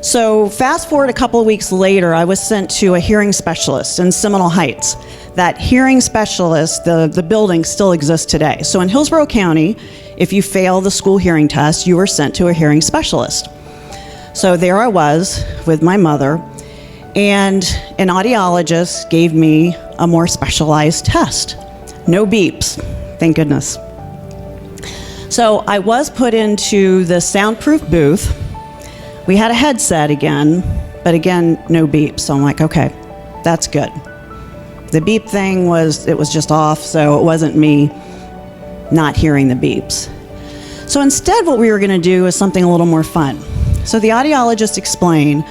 So fast forward a couple of weeks later, I was sent to a hearing specialist in Seminole Heights. That hearing specialist, the building still exists today. So in Hillsborough County, if you fail the school hearing test, you were sent to a hearing specialist. So there I was with my mother, and an audiologist gave me a more specialized test. No beeps, thank goodness. So I was put into the soundproof booth. We had a headset again, but again, no beeps. So I'm like, okay, that's good. The beep thing was just off, so it wasn't me not hearing the beeps. So instead, what we were gonna do is something a little more fun. So the audiologist explained,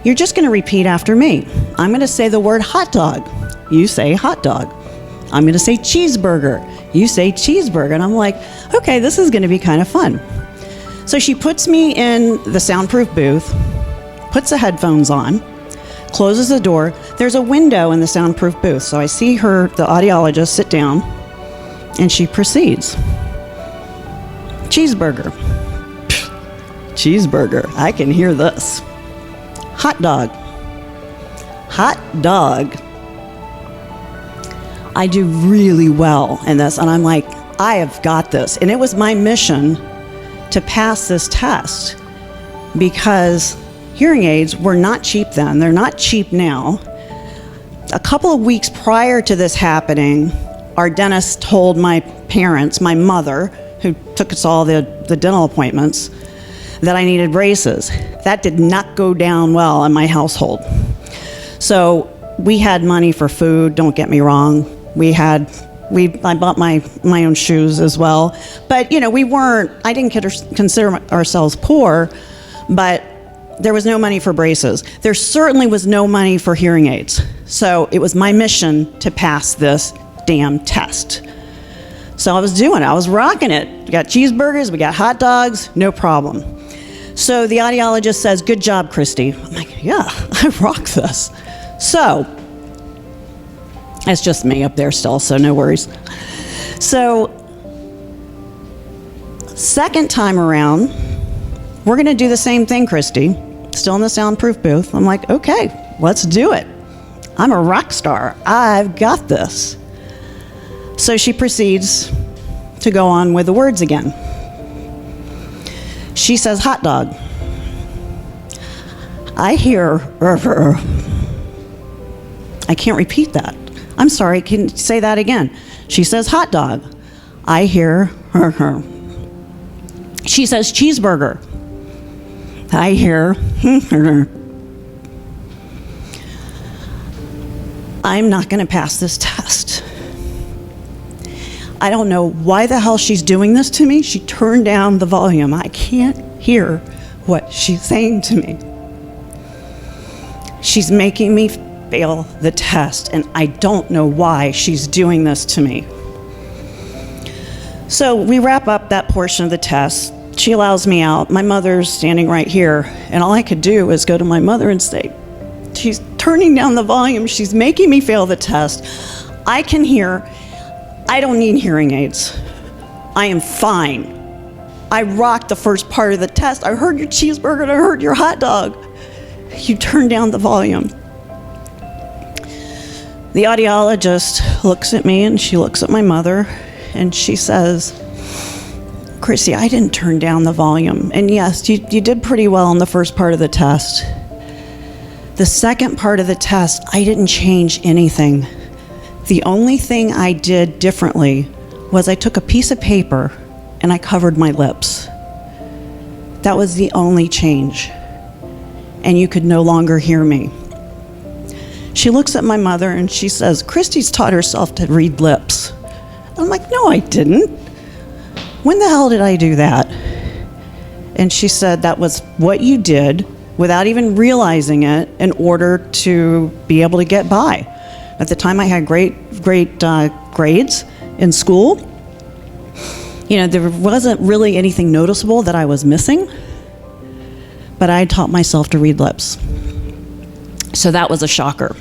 you're just gonna repeat after me. I'm gonna say the word hot dog. You say hot dog. I'm gonna say cheeseburger. You say cheeseburger. And I'm like, okay, this is gonna be kind of fun. So she puts me in the soundproof booth, puts the headphones on, closes the door. There's a window in the soundproof booth. So I see her, the audiologist, sit down, and she proceeds. Cheeseburger. Cheeseburger. I can hear this. Hot dog. Hot dog. I do really well in this, and I'm like, I have got this. And it was my mission to pass this test because hearing aids were not cheap then. They're not cheap now. A couple of weeks prior to this happening, our dentist told my parents, my mother, who took us all the dental appointments, that I needed braces. That did not go down well in my household. So we had money for food, don't get me wrong. I bought my own shoes as well. But, I didn't consider ourselves poor, but there was no money for braces. There certainly was no money for hearing aids. So it was my mission to pass this damn test. So I was rocking it. We got cheeseburgers, we got hot dogs, no problem. So the audiologist says, good job, Christy. I'm like, yeah, I rock this. So, it's just me up there still, so no worries. So, second time around, we're gonna do the same thing, Christy. Still in the soundproof booth. I'm like, okay, let's do it. I'm a rock star. I've got this. So she proceeds to go on with the words again. She says, hot dog. I hear, I can't repeat that. I'm sorry, can you say that again? She says, hot dog. I hear, She says, cheeseburger. I hear, I'm not gonna pass this test. I don't know why the hell she's doing this to me. She turned down the volume. I can't hear what she's saying to me. She's making me fail the test, and I don't know why she's doing this to me. So we wrap up that portion of the test. She allows me out. My mother's standing right here, and all I could do is go to my mother and say, she's turning down the volume. She's making me fail the test. I can hear. I don't need hearing aids. I am fine. I rocked the first part of the test. I heard your cheeseburger and I heard your hot dog. You turned down the volume. The audiologist looks at me and she looks at my mother and she says, Chrissy, I didn't turn down the volume. And yes, you did pretty well in the first part of the test. The second part of the test, I didn't change anything. The only thing I did differently was I took a piece of paper and I covered my lips. That was the only change. And you could no longer hear me. She looks at my mother and she says, Christy's taught herself to read lips. I'm like, no, I didn't. When the hell did I do that? And she said that was what you did without even realizing it in order to be able to get by. At the time I had great grades in school. There wasn't really anything noticeable that I was missing, but I taught myself to read lips. So that was a shocker.